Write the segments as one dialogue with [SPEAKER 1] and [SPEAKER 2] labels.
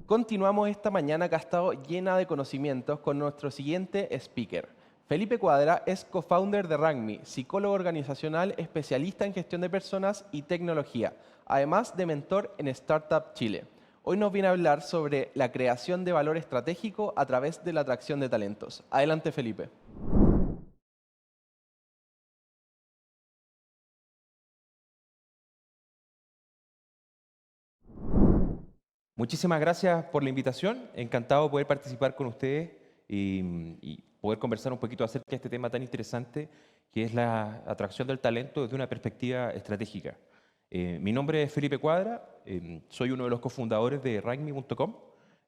[SPEAKER 1] Continuamos esta mañana que ha estado llena de conocimientos con nuestro siguiente speaker. Felipe Cuadra es co-founder de Rangmi, psicólogo organizacional, especialista en gestión de personas y tecnología, además de mentor en Startup Chile. Hoy nos viene a hablar sobre la creación de valor estratégico a través de la atracción de talentos. Adelante, Felipe.
[SPEAKER 2] Muchísimas gracias por la invitación. Encantado de poder participar con ustedes y poder conversar un poquito acerca de este tema tan interesante que es la atracción del talento desde una perspectiva estratégica. Mi nombre es Felipe Cuadra, soy uno de los cofundadores de Rankme.com.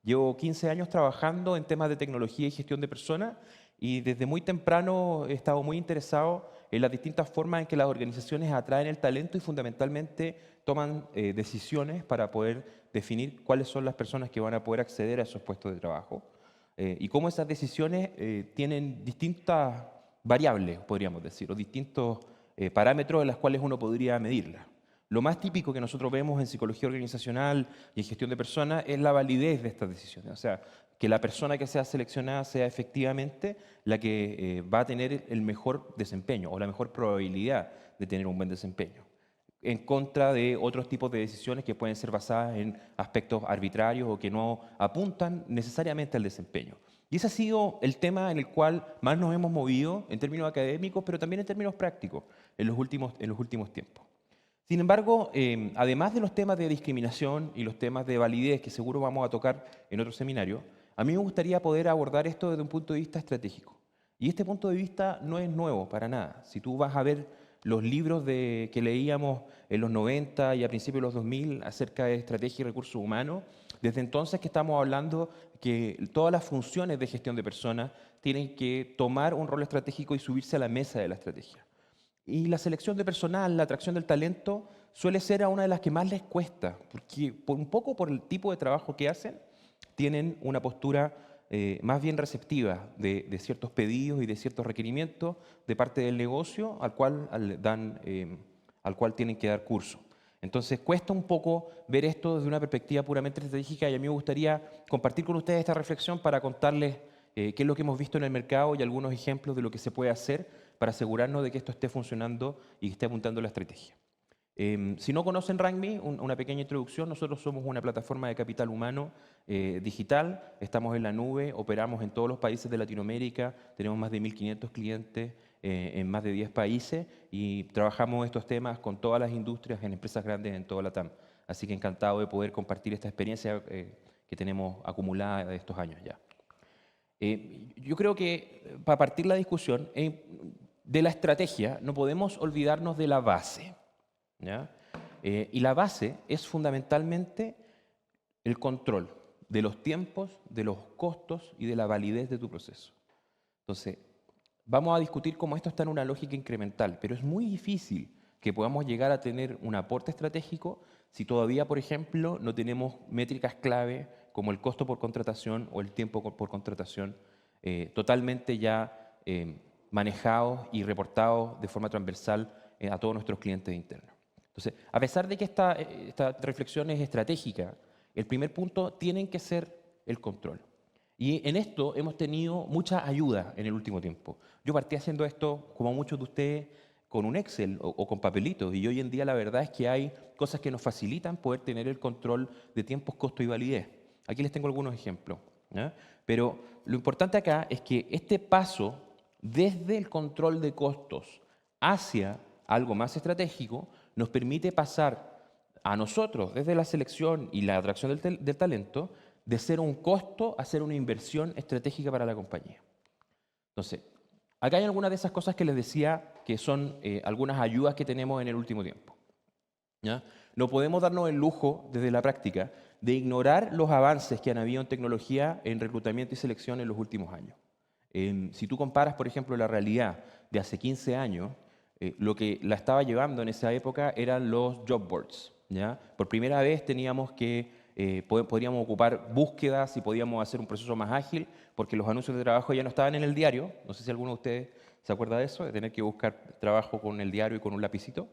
[SPEAKER 2] Llevo 15 años trabajando en temas de tecnología y gestión de personas y desde muy temprano he estado muy interesado en las distintas formas en que las organizaciones atraen el talento y fundamentalmente toman decisiones para poder definir cuáles son las personas que van a poder acceder a esos puestos de trabajo y cómo esas decisiones tienen distintas variables, podríamos decir, o distintos parámetros en los cuales uno podría medirlas. Lo más típico que nosotros vemos en psicología organizacional y en gestión de personas es la validez de estas decisiones. O sea, que la persona que sea seleccionada sea efectivamente la que va a tener el mejor desempeño o la mejor probabilidad de tener un buen desempeño, en contra de otros tipos de decisiones que pueden ser basadas en aspectos arbitrarios o que no apuntan necesariamente al desempeño. Y ese ha sido el tema en el cual más nos hemos movido en términos académicos, pero también en términos prácticos en los últimos tiempos. Sin embargo, además de los temas de discriminación y los temas de validez que seguro vamos a tocar en otro seminario, a mí me gustaría poder abordar esto desde un punto de vista estratégico. Y este punto de vista no es nuevo para nada. Si tú vas a ver los libros que leíamos en los 90 y a principios de los 2000 acerca de estrategia y recursos humanos, desde entonces que estamos hablando que todas las funciones de gestión de personas tienen que tomar un rol estratégico y subirse a la mesa de la estrategia. Y la selección de personal, la atracción del talento, suele ser a una de las que más les cuesta, porque un poco por el tipo de trabajo que hacen, tienen una postura más bien receptiva de ciertos pedidos y de ciertos requerimientos de parte del negocio al cual tienen que dar curso. Entonces cuesta un poco ver esto desde una perspectiva puramente estratégica y a mí me gustaría compartir con ustedes esta reflexión para contarles qué es lo que hemos visto en el mercado y algunos ejemplos de lo que se puede hacer para asegurarnos de que esto esté funcionando y que esté apuntando a la estrategia. Si no conocen Rangme, una pequeña introducción, nosotros somos una plataforma de capital humano digital, estamos en la nube, operamos en todos los países de Latinoamérica, tenemos más de 1.500 clientes en más de 10 países y trabajamos estos temas con todas las industrias en empresas grandes en toda la TAM. Así que encantado de poder compartir esta experiencia que tenemos acumulada de estos años ya. Yo creo que para partir la discusión de la estrategia no podemos olvidarnos de la base, ¿ya? Y la base es fundamentalmente el control de los tiempos, de los costos y de la validez de tu proceso. Entonces, vamos a discutir cómo esto está en una lógica incremental, pero es muy difícil que podamos llegar a tener un aporte estratégico si todavía, por ejemplo, no tenemos métricas clave como el costo por contratación o el tiempo por contratación totalmente ya manejados y reportados de forma transversal a todos nuestros clientes internos. Entonces, a pesar de que esta reflexión es estratégica, el primer punto tiene que ser el control. Y en esto hemos tenido mucha ayuda en el último tiempo. Yo partí haciendo esto, como muchos de ustedes, con un Excel o con papelitos. Y hoy en día la verdad es que hay cosas que nos facilitan poder tener el control de tiempos, costo y validez. Aquí les tengo algunos ejemplos, ¿ya? Pero lo importante acá es que este paso desde el control de costos hacia algo más estratégico nos permite pasar a nosotros, desde la selección y la atracción del talento, de ser un costo a ser una inversión estratégica para la compañía. Entonces, acá hay algunas de esas cosas que les decía que son algunas ayudas que tenemos en el último tiempo, ¿ya? No podemos darnos el lujo, desde la práctica, de ignorar los avances que han habido en tecnología, en reclutamiento y selección en los últimos años. Si tú comparas, por ejemplo, la realidad de hace 15 años, lo que la estaba llevando en esa época eran los job boards, ¿ya? Por primera vez teníamos que, podríamos ocupar búsquedas y podíamos hacer un proceso más ágil, porque los anuncios de trabajo ya no estaban en el diario. No sé si alguno de ustedes se acuerda de eso, de tener que buscar trabajo con el diario y con un lapicito,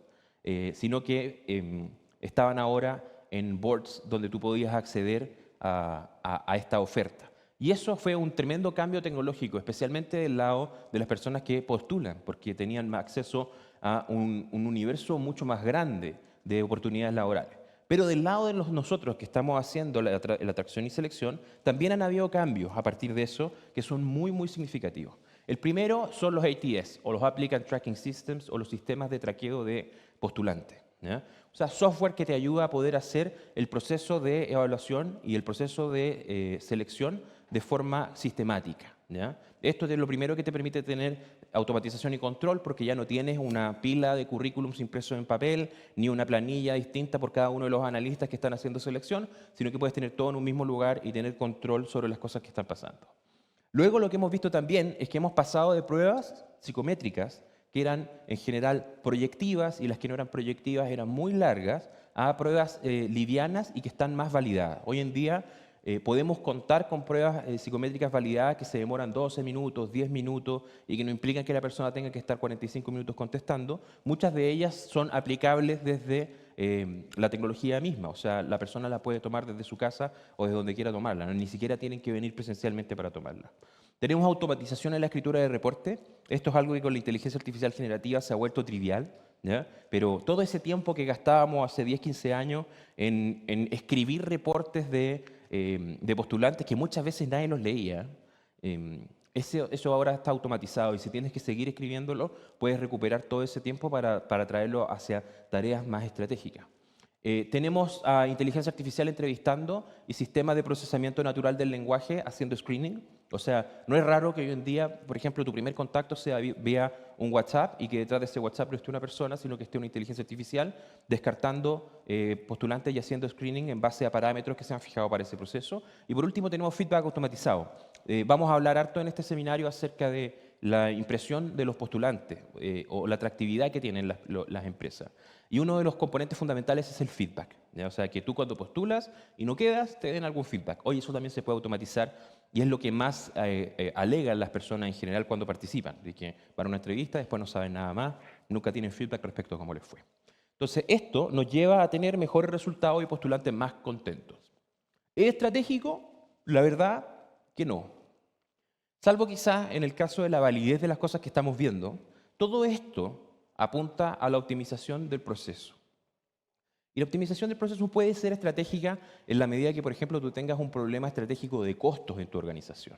[SPEAKER 2] sino que estaban ahora en boards donde tú podías acceder a esta oferta. Y eso fue un tremendo cambio tecnológico, especialmente del lado de las personas que postulan, porque tenían acceso a un universo mucho más grande de oportunidades laborales. Pero del lado de nosotros que estamos haciendo la atracción y selección, también han habido cambios a partir de eso que son muy, muy significativos. El primero son los ATS, o los Applicant Tracking Systems, o los sistemas de traqueo de postulantes, ¿ya? O sea, software que te ayuda a poder hacer el proceso de evaluación y el proceso de selección de forma sistemática, ¿ya? Esto es lo primero que te permite tener automatización y control, porque ya no tienes una pila de currículums impresos en papel, ni una planilla distinta por cada uno de los analistas que están haciendo selección, sino que puedes tener todo en un mismo lugar y tener control sobre las cosas que están pasando. Luego lo que hemos visto también es que hemos pasado de pruebas psicométricas, que eran en general proyectivas, y las que no eran proyectivas eran muy largas, a pruebas livianas y que están más validadas. Hoy en día podemos contar con pruebas psicométricas validadas que se demoran 12 minutos, 10 minutos y que no implican que la persona tenga que estar 45 minutos contestando. Muchas de ellas son aplicables desde la tecnología misma, o sea, la persona la puede tomar desde su casa o desde donde quiera tomarla, ¿no? Ni siquiera tienen que venir presencialmente para tomarla. Tenemos automatización en la escritura de reporte. Esto es algo que con la inteligencia artificial generativa se ha vuelto trivial, ¿ya? Pero todo ese tiempo que gastábamos hace 10, 15 años en escribir reportes de postulantes que muchas veces nadie los leía, eso ahora está automatizado, y si tienes que seguir escribiéndolo, puedes recuperar todo ese tiempo para traerlo hacia tareas más estratégicas. Tenemos a inteligencia artificial entrevistando y sistemas de procesamiento natural del lenguaje haciendo screening. O sea, no es raro que hoy en día, por ejemplo, tu primer contacto sea vía un WhatsApp y que detrás de ese WhatsApp no esté una persona, sino que esté una inteligencia artificial descartando postulantes y haciendo screening en base a parámetros que se han fijado para ese proceso. Y por último tenemos feedback automatizado. Vamos a hablar harto en este seminario acerca de la impresión de los postulantes o la atractividad que tienen las empresas. Y uno de los componentes fundamentales es el feedback, ¿ya? O sea, que tú cuando postulas y no quedas, te den algún feedback. Hoy eso también se puede automatizar y es lo que más alegan las personas en general cuando participan, de que van a una entrevista, después no saben nada más, nunca tienen feedback respecto a cómo les fue. Entonces, esto nos lleva a tener mejores resultados y postulantes más contentos. ¿Es estratégico? La verdad que no. Salvo quizás en el caso de la validez de las cosas que estamos viendo, todo esto apunta a la optimización del proceso. Y la optimización del proceso puede ser estratégica en la medida que, por ejemplo, tú tengas un problema estratégico de costos en tu organización.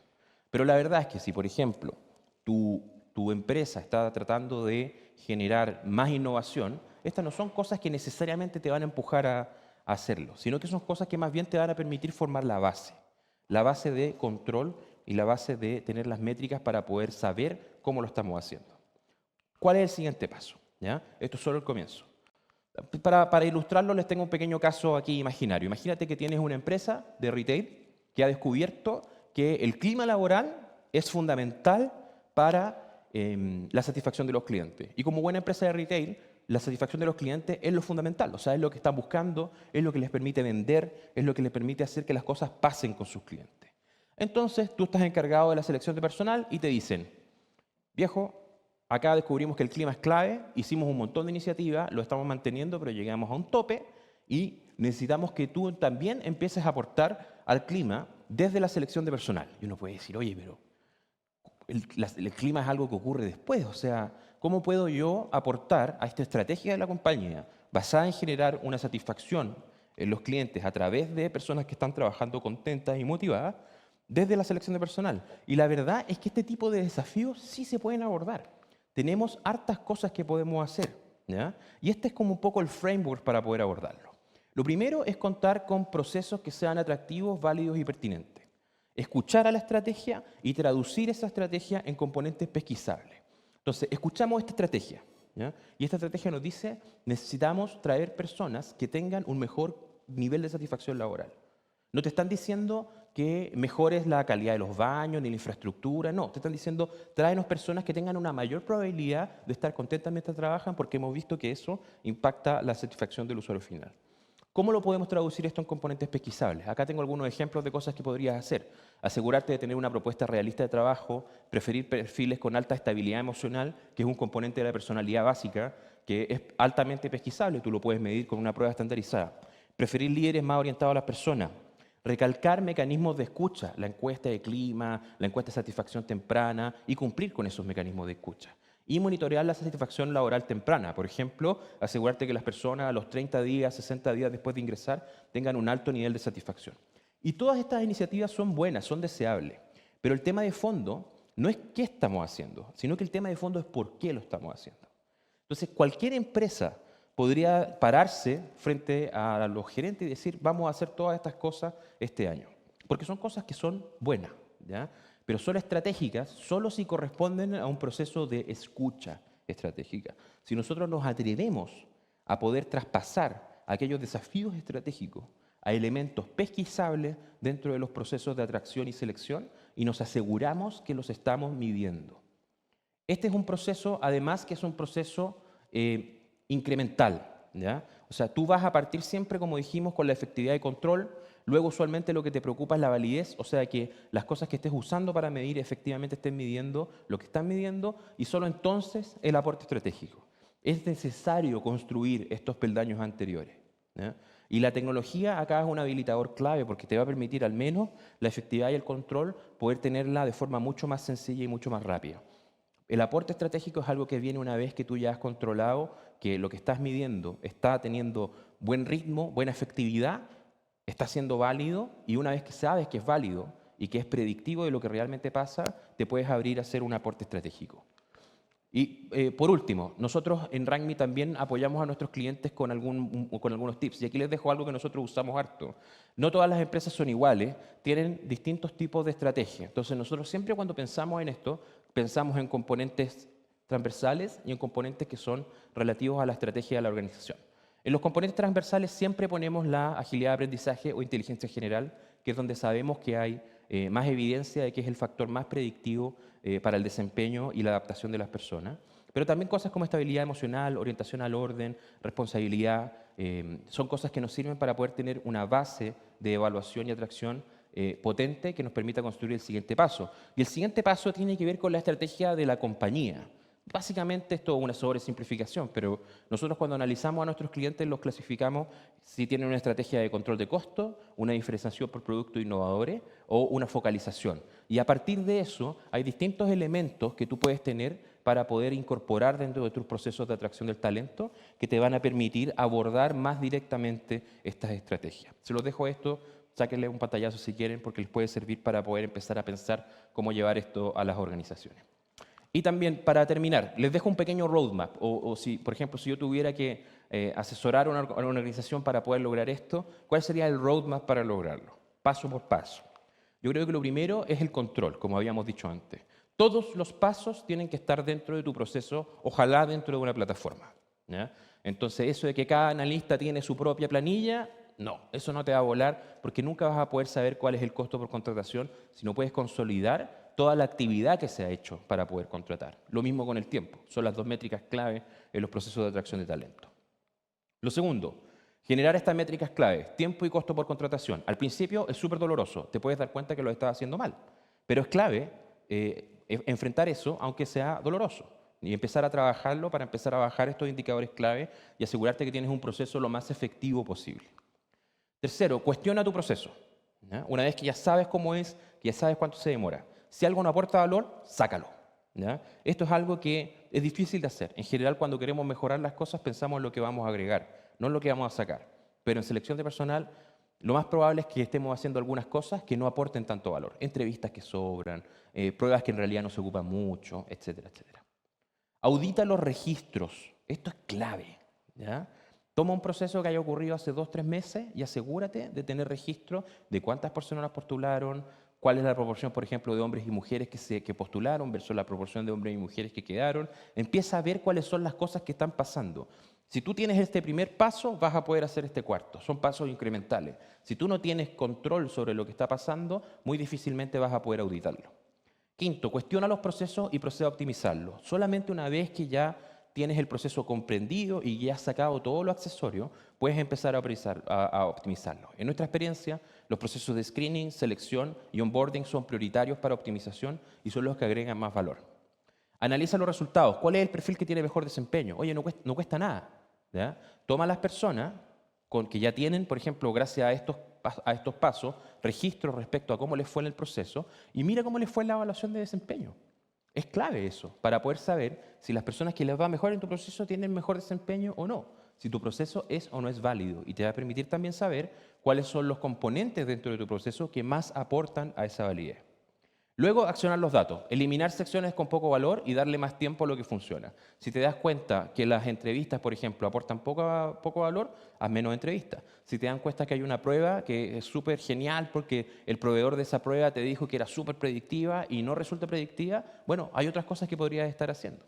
[SPEAKER 2] Pero la verdad es que si, por ejemplo, tu empresa está tratando de generar más innovación, estas no son cosas que necesariamente te van a empujar a hacerlo, sino que son cosas que más bien te van a permitir formar la base de control y la base de tener las métricas para poder saber cómo lo estamos haciendo. ¿Cuál es el siguiente paso? ¿Ya? Esto es solo el comienzo. Para ilustrarlo, les tengo un pequeño caso aquí imaginario. Imagínate que tienes una empresa de retail que ha descubierto que el clima laboral es fundamental para la satisfacción de los clientes. Y como buena empresa de retail, la satisfacción de los clientes es lo fundamental. O sea, es lo que están buscando, es lo que les permite vender, es lo que les permite hacer que las cosas pasen con sus clientes. Entonces, tú estás encargado de la selección de personal y te dicen, viejo, acá descubrimos que el clima es clave, hicimos un montón de iniciativas, lo estamos manteniendo, pero llegamos a un tope y necesitamos que tú también empieces a aportar al clima desde la selección de personal. Y uno puede decir, oye, pero el clima es algo que ocurre después, o sea, ¿cómo puedo yo aportar a esta estrategia de la compañía basada en generar una satisfacción en los clientes a través de personas que están trabajando contentas y motivadas desde la selección de personal? Y la verdad es que este tipo de desafíos sí se pueden abordar. Tenemos hartas cosas que podemos hacer, ¿ya? Y este es como un poco el framework para poder abordarlo. Lo primero es contar con procesos que sean atractivos, válidos y pertinentes. Escuchar a la estrategia y traducir esa estrategia en componentes pesquisables. Entonces, escuchamos esta estrategia, ¿ya? Y esta estrategia nos dice, necesitamos traer personas que tengan un mejor nivel de satisfacción laboral. No te están diciendo que mejores la calidad de los baños ni la infraestructura, no. Te están diciendo, tráenos personas que tengan una mayor probabilidad de estar contentas mientras trabajan, porque hemos visto que eso impacta la satisfacción del usuario final. ¿Cómo lo podemos traducir esto en componentes pesquisables? Acá tengo algunos ejemplos de cosas que podrías hacer. Asegurarte de tener una propuesta realista de trabajo, preferir perfiles con alta estabilidad emocional, que es un componente de la personalidad básica, que es altamente pesquisable, tú lo puedes medir con una prueba estandarizada. Preferir líderes más orientados a las personas. recalcar mecanismos de escucha, la encuesta de clima, la encuesta de satisfacción temprana y cumplir con esos mecanismos de escucha. Y monitorear la satisfacción laboral temprana. Por ejemplo, asegurarte que las personas a los 30 días, 60 días después de ingresar tengan un alto nivel de satisfacción. Y todas estas iniciativas son buenas, son deseables. Pero el tema de fondo no es qué estamos haciendo, sino que el tema de fondo es por qué lo estamos haciendo. Entonces, cualquier empresa podría pararse frente a los gerentes y decir, vamos a hacer todas estas cosas este año. Porque son cosas que son buenas, ¿ya? Pero son estratégicas solo si corresponden a un proceso de escucha estratégica. Si nosotros nos atrevemos a poder traspasar aquellos desafíos estratégicos a elementos pesquisables dentro de los procesos de atracción y selección y nos aseguramos que los estamos midiendo. Este es un proceso, además, que es un proceso incremental, ¿ya? O sea, tú vas a partir siempre, como dijimos, con la efectividad de control. Luego, usualmente, lo que te preocupa es la validez, o sea, que las cosas que estés usando para medir efectivamente estén midiendo lo que están midiendo, y solo entonces el aporte estratégico. Es necesario construir estos peldaños anteriores, ¿ya? Y la tecnología acá es un habilitador clave porque te va a permitir al menos la efectividad y el control poder tenerla de forma mucho más sencilla y mucho más rápida. El aporte estratégico es algo que viene una vez que tú ya has controlado que lo que estás midiendo está teniendo buen ritmo, buena efectividad, está siendo válido, y una vez que sabes que es válido y que es predictivo de lo que realmente pasa, te puedes abrir a hacer un aporte estratégico. Y por último, nosotros en RANKME también apoyamos a nuestros clientes con algunos tips. Y aquí les dejo algo que nosotros usamos harto. No todas las empresas son iguales, tienen distintos tipos de estrategia. Entonces nosotros siempre cuando pensamos en esto, pensamos en componentes transversales y en componentes que son relativos a la estrategia de la organización. En los componentes transversales siempre ponemos la agilidad de aprendizaje o inteligencia general, que es donde sabemos que hay más evidencia de que es el factor más predictivo para el desempeño y la adaptación de las personas. Pero también cosas como estabilidad emocional, orientación al orden, responsabilidad, son cosas que nos sirven para poder tener una base de evaluación y atracción potente que nos permita construir el siguiente paso. Y el siguiente paso tiene que ver con la estrategia de la compañía. Básicamente esto es una sobresimplificación, pero nosotros cuando analizamos a nuestros clientes los clasificamos si tienen una estrategia de control de costo, una diferenciación por productos innovadores o una focalización. Y a partir de eso hay distintos elementos que tú puedes tener para poder incorporar dentro de tus procesos de atracción del talento que te van a permitir abordar más directamente estas estrategias. Se los dejo esto, sáquenle un pantallazo si quieren porque les puede servir para poder empezar a pensar cómo llevar esto a las organizaciones. Y también, para terminar, les dejo un pequeño roadmap, o si, por ejemplo, si yo tuviera que asesorar a una organización para poder lograr esto, ¿cuál sería el roadmap para lograrlo? Paso por paso. Yo creo que lo primero es el control, como habíamos dicho antes. Todos los pasos tienen que estar dentro de tu proceso, ojalá dentro de una plataforma, ¿ya? Entonces, eso de que cada analista tiene su propia planilla, no, eso no te va a volar porque nunca vas a poder saber cuál es el costo por contratación si no puedes consolidar toda la actividad que se ha hecho para poder contratar. Lo mismo con el tiempo, son las dos métricas clave en los procesos de atracción de talento. Lo segundo, generar estas métricas clave, tiempo y costo por contratación. Al principio es súper doloroso, te puedes dar cuenta que lo estás haciendo mal, pero es clave enfrentar eso aunque sea doloroso y empezar a trabajarlo para empezar a bajar estos indicadores clave y asegurarte que tienes un proceso lo más efectivo posible. Tercero, cuestiona tu proceso, ¿ya? Una vez que ya sabes cómo es, que ya sabes cuánto se demora. Si algo no aporta valor, sácalo, ¿ya? Esto es algo que es difícil de hacer. En general, cuando queremos mejorar las cosas, pensamos en lo que vamos a agregar, no en lo que vamos a sacar. Pero en selección de personal, lo más probable es que estemos haciendo algunas cosas que no aporten tanto valor. Entrevistas que sobran, pruebas que en realidad no se ocupan mucho, etcétera, etcétera. Audita los registros. Esto es clave, ¿ya? Toma un proceso que haya ocurrido hace 2 o 3 meses y asegúrate de tener registro de cuántas personas postularon, cuál es la proporción, por ejemplo, de hombres y mujeres que postularon versus la proporción de hombres y mujeres que quedaron. Empieza a ver cuáles son las cosas que están pasando. Si tú tienes este primer paso, vas a poder hacer este cuarto. Son pasos incrementales. Si tú no tienes control sobre lo que está pasando, muy difícilmente vas a poder auditarlo. Quinto, cuestiona los procesos y procede a optimizarlos. Solamente una vez que ya tienes el proceso comprendido y ya has sacado todo lo accesorio, puedes empezar a optimizarlo. En nuestra experiencia, los procesos de screening, selección y onboarding son prioritarios para optimización y son los que agregan más valor. Analiza los resultados. ¿Cuál es el perfil que tiene mejor desempeño? Oye, no cuesta nada, ¿ya? Toma a las personas que ya tienen, por ejemplo, gracias a estos a estos pasos, registros respecto a cómo les fue en el proceso y mira cómo les fue en la evaluación de desempeño. Es clave eso, para poder saber si las personas que les va mejor en tu proceso tienen mejor desempeño o no, si tu proceso es o no es válido, y te va a permitir también saber cuáles son los componentes dentro de tu proceso que más aportan a esa validez. Luego, accionar los datos, eliminar secciones con poco valor y darle más tiempo a lo que funciona. Si te das cuenta que las entrevistas, por ejemplo, aportan poco valor, haz menos entrevistas. Si te das cuenta que hay una prueba que es súper genial porque el proveedor de esa prueba te dijo que era súper predictiva y no resulta predictiva, bueno, hay otras cosas que podrías estar haciendo.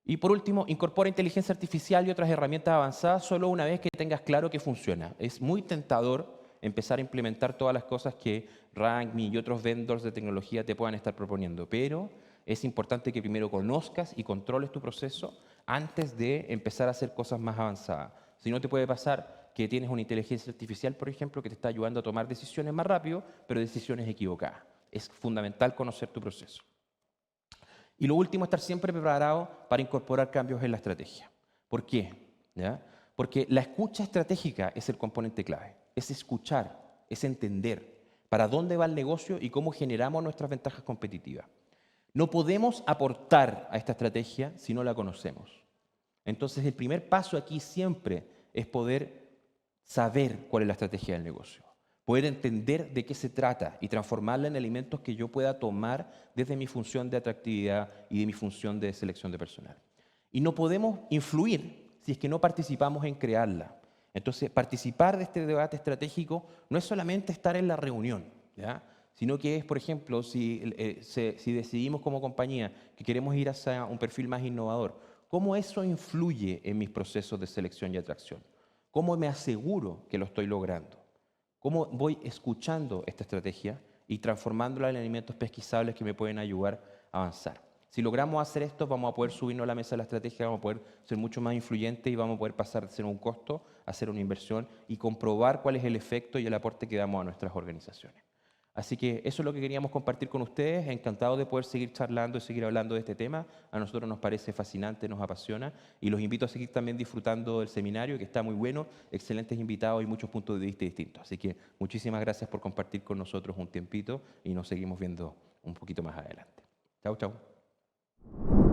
[SPEAKER 2] Y por último, incorpora inteligencia artificial y otras herramientas avanzadas solo una vez que tengas claro que funciona. Es muy tentador empezar a implementar todas las cosas que RankMe y otros vendors de tecnología te puedan estar proponiendo, pero es importante que primero conozcas y controles tu proceso antes de empezar a hacer cosas más avanzadas. Si no, te puede pasar que tienes una inteligencia artificial, por ejemplo, que te está ayudando a tomar decisiones más rápido, pero decisiones equivocadas. Es fundamental conocer tu proceso. Y lo último, estar siempre preparado para incorporar cambios en la estrategia. ¿Por qué? ¿Ya? Porque la escucha estratégica es el componente clave. Es escuchar, es entender para dónde va el negocio y cómo generamos nuestras ventajas competitivas. No podemos aportar a esta estrategia si no la conocemos. Entonces, el primer paso aquí siempre es poder saber cuál es la estrategia del negocio, poder entender de qué se trata y transformarla en elementos que yo pueda tomar desde mi función de atractividad y de mi función de selección de personal. Y no podemos influir si es que no participamos en crearla. Entonces, participar de este debate estratégico no es solamente estar en la reunión, ¿ya? Sino que es, por ejemplo, si decidimos como compañía que queremos ir hacia un perfil más innovador, ¿cómo eso influye en mis procesos de selección y atracción? ¿Cómo me aseguro que lo estoy logrando? ¿Cómo voy escuchando esta estrategia y transformándola en elementos pesquisables que me pueden ayudar a avanzar? Si logramos hacer esto, vamos a poder subirnos a la mesa de la estrategia, vamos a poder ser mucho más influyentes y vamos a poder pasar de ser un costo a ser una inversión y comprobar cuál es el efecto y el aporte que damos a nuestras organizaciones. Así que eso es lo que queríamos compartir con ustedes. Encantado de poder seguir charlando y seguir hablando de este tema. A nosotros nos parece fascinante, nos apasiona y los invito a seguir también disfrutando del seminario, que está muy bueno, excelentes invitados y muchos puntos de vista distintos. Así que muchísimas gracias por compartir con nosotros un tiempito y nos seguimos viendo un poquito más adelante. Chau, chau.